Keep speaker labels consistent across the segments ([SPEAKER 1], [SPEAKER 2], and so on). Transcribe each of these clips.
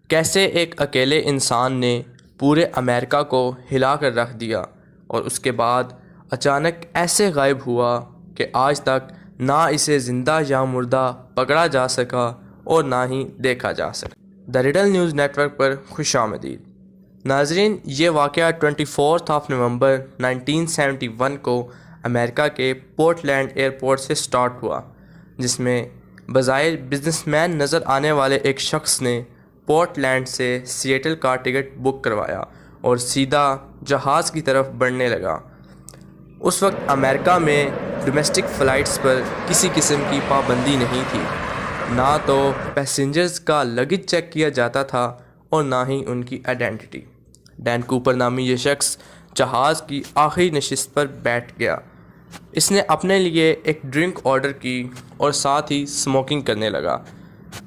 [SPEAKER 1] کیسے ایک اکیلے انسان نے پورے امریکہ کو ہلا کر رکھ دیا اور اس کے بعد اچانک ایسے غائب ہوا کہ آج تک نہ اسے زندہ یا مردہ پکڑا جا سکا اور نہ ہی دیکھا جا سکا۔ دا ریڈل نیوز نیٹ ورک پر خوش آمدید ناظرین، یہ واقعہ 24 نومبر 1971 کو امریکہ کے پورٹ لینڈ ایئرپورٹ سے سٹارٹ ہوا، جس میں بظاہر بزنس مین نظر آنے والے ایک شخص نے پورٹ لینڈ سے سیٹل کا ٹکٹ بک کروایا اور سیدھا جہاز کی طرف بڑھنے لگا۔ اس وقت امریکہ میں ڈومیسٹک فلائٹس پر کسی قسم کی پابندی نہیں تھی، نہ تو پیسنجرز کا لگیج چیک کیا جاتا تھا اور نہ ہی ان کی آئیڈینٹی۔ ڈین کوپر نامی یہ شخص جہاز کی آخری نشست پر بیٹھ گیا۔ اس نے اپنے لیے ایک ڈرنک آرڈر کی اور ساتھ ہی اسموکنگ کرنے لگا۔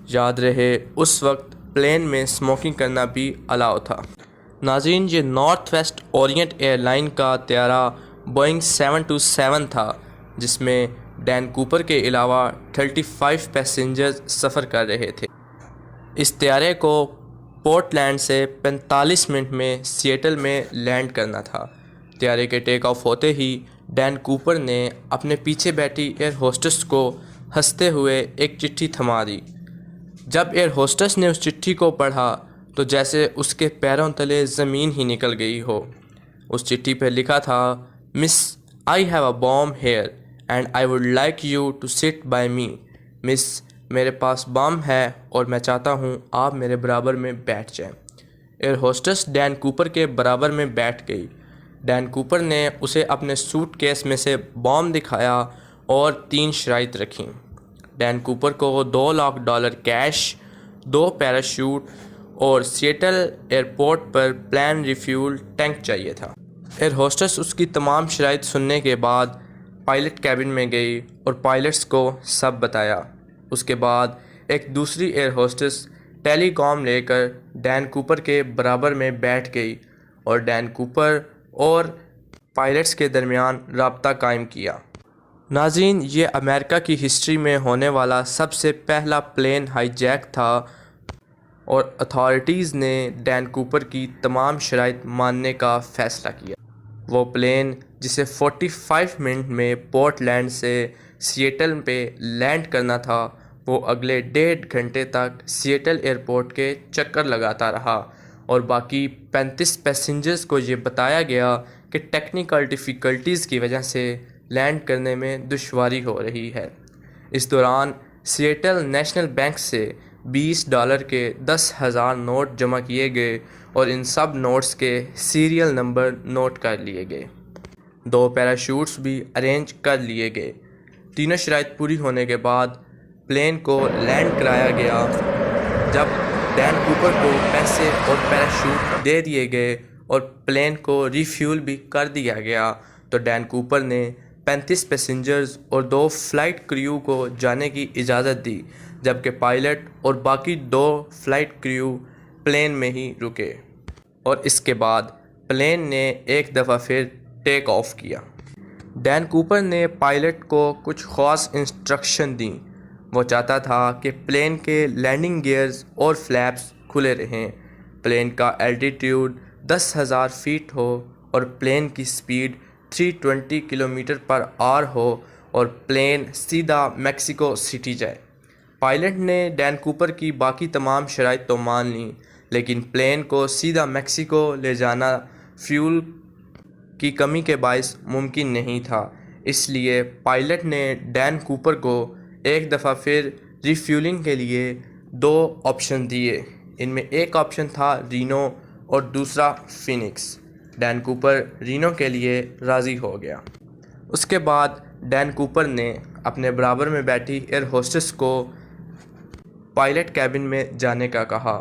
[SPEAKER 1] یاد رہے اس وقت پلین میں اسموکنگ کرنا بھی الاؤ تھا۔ ناظرین، یہ Northwest Orient airline کا طیارہ بوئنگ 727 تھا، جس میں ڈین کوپر کے علاوہ 35 پیسنجرز سفر کر رہے تھے۔ اس طیارے کو پورٹ لینڈ سے 45 منٹ میں سیٹل میں لینڈ کرنا تھا۔ طیارے کے ٹیک آف ہوتے ہی ڈین کوپر نے اپنے پیچھے بیٹھی ایئر ہوسٹس کو ہنستے ہوئے ایک چٹھی تھما دی۔ جب ایئر ہوسٹس نے اس چٹھی کو پڑھا تو جیسے اس کے پیروں تلے زمین ہی نکل گئی ہو۔ اس چٹھی پہ لکھا تھا، miss I have a balm here and I would like you to sit by me. Miss, میرے پاس بام ہے اور میں چاہتا ہوں آپ میرے برابر میں بیٹھ جائیں۔ ایئر ہوسٹس ڈین کوپر کے برابر میں بیٹھ گئی۔ ڈین کوپر نے اسے اپنے سوٹ کیس میں سے بام دکھایا اور 3 شرائط رکھیں۔ ڈین کوپر کو $2 لاکھ کیش، 2 پیراشوٹ اور سیٹل ایئرپورٹ پر پلین ریفیول ٹینک چاہیے تھا۔ ایئر ہوسٹس اس کی تمام شرائط سننے کے بعد پائلٹ کیبن میں گئی اور پائلٹس کو سب بتایا۔ اس کے بعد ایک دوسری ایئر ہوسٹس ٹیلی کام لے کر ڈین کوپر کے برابر میں بیٹھ گئی اور ڈین کوپر اور پائلٹس کے درمیان رابطہ قائم کیا۔ ناظرین، یہ امریکہ کی ہسٹری میں ہونے والا سب سے پہلا پلین ہائی جیک تھا اور اتھارٹیز نے ڈین کوپر کی تمام شرائط ماننے کا فیصلہ کیا۔ وہ پلین جسے 45 منٹ میں پورٹ لینڈ سے سیٹل پہ لینڈ کرنا تھا، وہ اگلے 1.5 گھنٹے تک سیٹل ایئرپورٹ کے چکر لگاتا رہا اور باقی 35 پیسنجرز کو یہ بتایا گیا کہ ٹیکنیکل ڈیفیکلٹیز کی وجہ سے لینڈ کرنے میں دشواری ہو رہی ہے۔ اس دوران سیٹل نیشنل بینک سے $20 کے 10,000 نوٹ جمع کیے گئے اور ان سب نوٹس کے سیریل نمبر نوٹ کر لیے گئے۔ 2 پیراشوٹس بھی ارینج کر لیے گئے۔ تینوں شرائط پوری ہونے کے بعد پلین کو لینڈ کرایا گیا۔ جب ڈین کوپر کو پیسے اور پیراشوٹ دے دیے گئے اور پلین کو ریفیول بھی کر دیا گیا تو ڈین کوپر نے 35 پیسنجرز اور 2 فلائٹ کریو کو جانے کی اجازت دی، جبکہ پائلٹ اور باقی 2 فلائٹ کریو پلین میں ہی رکے اور اس کے بعد پلین نے ایک دفعہ پھر ٹیک آف کیا۔ ڈین کوپر نے پائلٹ کو کچھ خاص انسٹرکشن دیں۔ وہ چاہتا تھا کہ پلین کے لینڈنگ گیئرز اور فلیپس کھلے رہیں، پلین کا الٹیٹیوڈ 10,000 فیٹ ہو اور پلین کی سپیڈ 320 کلومیٹر پر آور ہو اور پلین سیدھا میکسیکو سٹی جائے۔ پائلٹ نے ڈین کوپر کی باقی تمام شرائط تو مان لیں، لیکن پلین کو سیدھا میکسیکو لے جانا فیول کی کمی کے باعث ممکن نہیں تھا۔ اس لیے پائلٹ نے ڈین کوپر کو ایک دفعہ پھر ریفیولنگ کے لیے 2 آپشن دیے۔ ان میں ایک آپشن تھا رینو اور دوسرا فینکس۔ ڈین کوپر رینو کے لیے راضی ہو گیا۔ اس کے بعد ڈین کوپر نے اپنے برابر میں بیٹھی ایئر ہوسٹس کو پائلٹ کیبن میں جانے کا کہا۔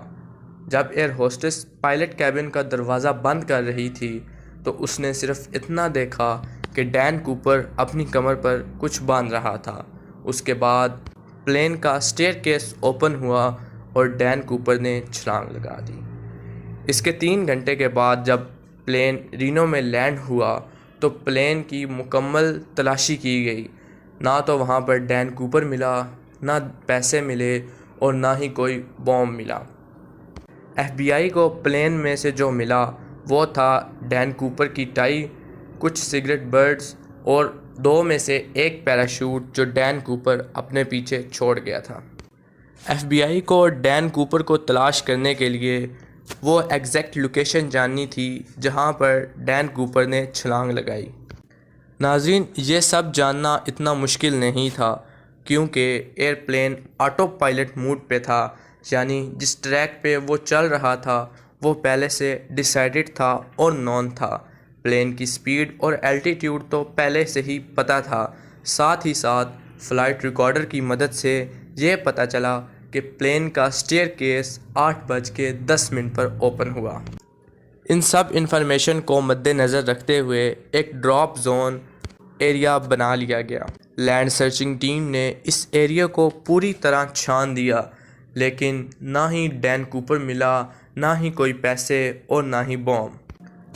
[SPEAKER 1] جب ایئر ہوسٹس پائلٹ کیبن کا دروازہ بند کر رہی تھی تو اس نے صرف اتنا دیکھا کہ ڈین کوپر اپنی کمر پر کچھ باندھ رہا تھا۔ اس کے بعد پلین کا اسٹیئر کیس اوپن ہوا اور ڈین کوپر نے چھلانگ لگا دی۔ اس کے 3 گھنٹے کے بعد جب پلین رینو میں لینڈ ہوا تو پلین کی مکمل تلاشی کی گئی۔ نہ تو وہاں پر ڈین کوپر ملا، نہ پیسے ملے اور نہ ہی کوئی بام ملا۔ ایف بی آئی کو پلین میں سے جو ملا وہ تھا ڈین کوپر کی ٹائی، کچھ سگریٹ برڈز اور 2 میں سے 1 پیراشوٹ جو ڈین کوپر اپنے پیچھے چھوڑ گیا تھا۔ ایف بی آئی کو ڈین کوپر کو تلاش کرنے کے لیے وہ ایگزیکٹ لوکیشن جاننی تھی جہاں پر ڈین کوپر نے چھلانگ لگائی۔ ناظرین، یہ سب جاننا اتنا مشکل نہیں تھا کیونکہ airplane autopilot mode پہ تھا، یعنی جس ٹریک پہ وہ چل رہا تھا وہ پہلے سے ڈیسائیڈڈ تھا اور نون تھا۔ پلین کی سپیڈ اور الٹیٹیوڈ تو پہلے سے ہی پتہ تھا، ساتھ ہی ساتھ فلائٹ ریکارڈر کی مدد سے یہ پتہ چلا کہ پلین کا اسٹیئر کیس 8:10 پر اوپن ہوا۔ ان سب انفارمیشن کو مد نظر رکھتے ہوئے ایک ڈراپ زون ایریا بنا لیا گیا۔ لینڈ سرچنگ ٹیم نے اس ایریا کو پوری طرح چھان دیا، لیکن نہ ہی ڈین کوپر ملا، نہ ہی کوئی پیسے اور نہ ہی بام۔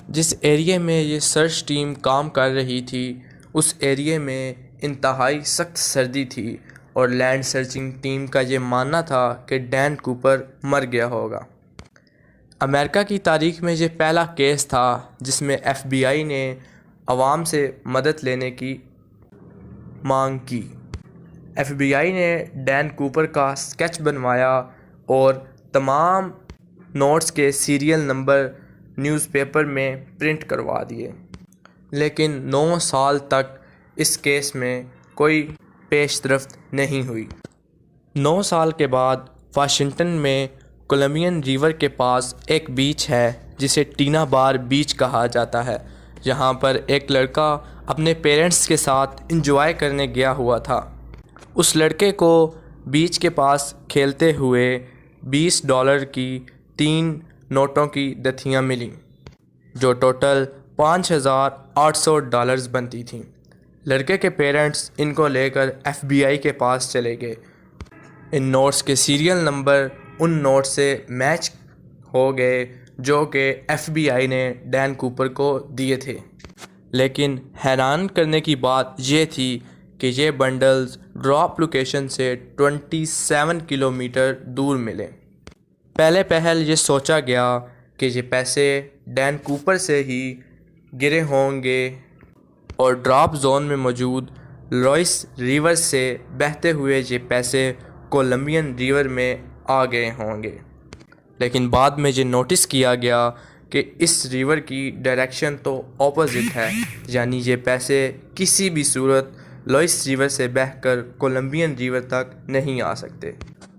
[SPEAKER 1] جس ایریا میں یہ سرچ ٹیم کام کر رہی تھی اس ایریا میں انتہائی سخت سردی تھی اور لینڈ سرچنگ ٹیم کا یہ ماننا تھا کہ ڈین کوپر مر گیا ہوگا۔ امریکہ کی تاریخ میں یہ پہلا کیس تھا جس میں ایف بی آئی نے عوام سے مدد لینے کی مانگ کی۔ ایف بی آئی نے ڈین کوپر کا اسکیچ بنوایا اور تمام نوٹس کے سیریل نمبر نیوز پیپر میں پرنٹ کروا دیے، لیکن 9 سال تک اس کیس میں کوئی پیش رفت نہیں ہوئی۔ 9 سال کے بعد واشنگٹن میں کولمبین ریور کے پاس ایک بیچ ہے جسے ٹینا بار بیچ کہا جاتا ہے، جہاں پر ایک لڑکا اپنے پیرنٹس کے ساتھ انجوائے کرنے گیا ہوا تھا۔ اس لڑکے کو بیچ کے پاس کھیلتے ہوئے $20 کی 3 نوٹوں کی دتھیاں ملیں جو ٹوٹل $5,800 بنتی تھیں۔ لڑکے کے پیرنٹس ان کو لے کر ایف بی آئی کے پاس چلے گئے۔ ان نوٹس کے سیریل نمبر ان نوٹس سے میچ ہو گئے جو کہ ایف بی آئی نے ڈین کوپر کو دیے تھے، لیکن حیران کرنے کی بات یہ تھی کہ یہ بنڈلز ڈراپ لوکیشن سے 27 کلومیٹر دور ملے۔ پہلے پہل یہ سوچا گیا کہ یہ پیسے ڈین کوپر سے ہی گرے ہوں گے اور ڈراپ زون میں موجود لوئس ریور سے بہتے ہوئے یہ پیسے کولمبین ریور میں آ گئے ہوں گے، لیکن بعد میں یہ نوٹس کیا گیا کہ اس ریور کی ڈائریکشن تو اپوزٹ ہے، یعنی یہ پیسے کسی بھی صورت لوئس ریور سے بہہ کر کولمبین ریور تک نہیں آ سکتے۔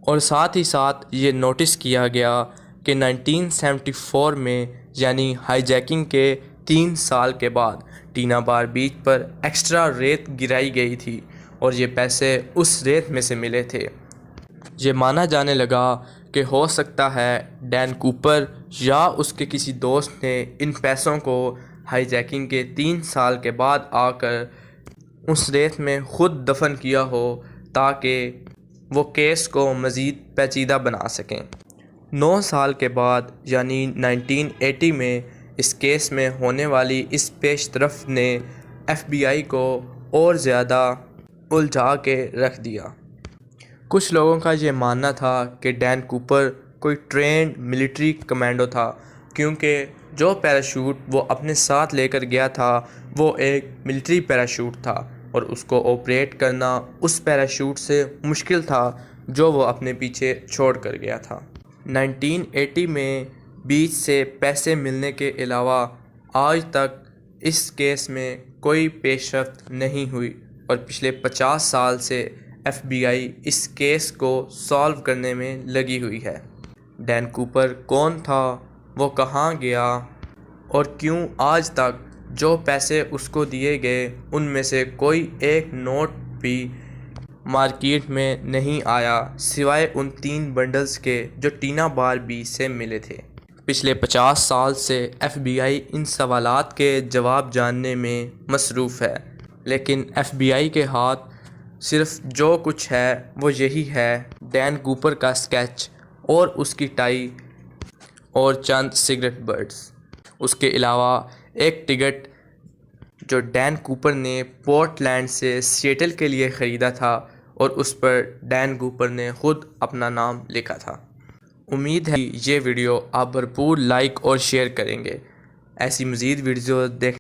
[SPEAKER 1] اور ساتھ ہی ساتھ یہ نوٹس کیا گیا کہ 1974 میں یعنی ہائی جیکنگ کے 3 سال کے بعد ٹینا بار بیچ پر ایکسٹرا ریت گرائی گئی تھی اور یہ پیسے اس ریت میں سے ملے تھے۔ یہ مانا جانے لگا کہ ہو سکتا ہے ڈین کوپر یا اس کے کسی دوست نے ان پیسوں کو ہائی جیکنگ کے 3 سال کے بعد آ کر اس ریت میں خود دفن کیا ہو تاکہ وہ کیس کو مزید پیچیدہ بنا سکیں۔ 9 سال کے بعد یعنی 1980 میں اس کیس میں ہونے والی اس پیش رفت نے ایف بی آئی کو اور زیادہ الجھا کے رکھ دیا۔ کچھ لوگوں کا یہ ماننا تھا کہ ڈین کوپر کوئی ٹرینڈ ملٹری کمانڈو تھا، کیونکہ جو پیراشوٹ وہ اپنے ساتھ لے کر گیا تھا وہ ایک ملٹری پیراشوٹ تھا اور اس کو آپریٹ کرنا اس پیراشوٹ سے مشکل تھا جو وہ اپنے پیچھے چھوڑ کر گیا تھا۔ 1980 میں بیچ سے پیسے ملنے کے علاوہ آج تک اس کیس میں کوئی پیش رفت نہیں ہوئی اور پچھلے 50 سال سے ایف بی آئی اس کیس کو سالو کرنے میں لگی ہوئی ہے۔ ڈین کوپر کون تھا، وہ کہاں گیا اور کیوں آج تک جو پیسے اس کو دیے گئے ان میں سے کوئی ایک نوٹ بھی مارکیٹ میں نہیں آیا سوائے ان 3 بنڈلز کے جو ٹینا بار بیچ سے ملے تھے۔ پچھلے 50 سال سے ایف بی آئی ان سوالات کے جواب جاننے میں مصروف ہے، لیکن ایف بی آئی کے ہاتھ صرف جو کچھ ہے وہ یہی ہے ڈین کوپر کا اسکیچ اور اس کی ٹائی اور چند سگریٹ برڈز۔ اس کے علاوہ ایک ٹکٹ جو ڈین کوپر نے پورٹ لینڈ سے سیٹل کے لیے خریدا تھا اور اس پر ڈین کوپر نے خود اپنا نام لکھا تھا۔ امید ہے کہ یہ ویڈیو آپ بھرپور لائک اور شیئر کریں گے۔ ایسی مزید ویڈیو دیکھ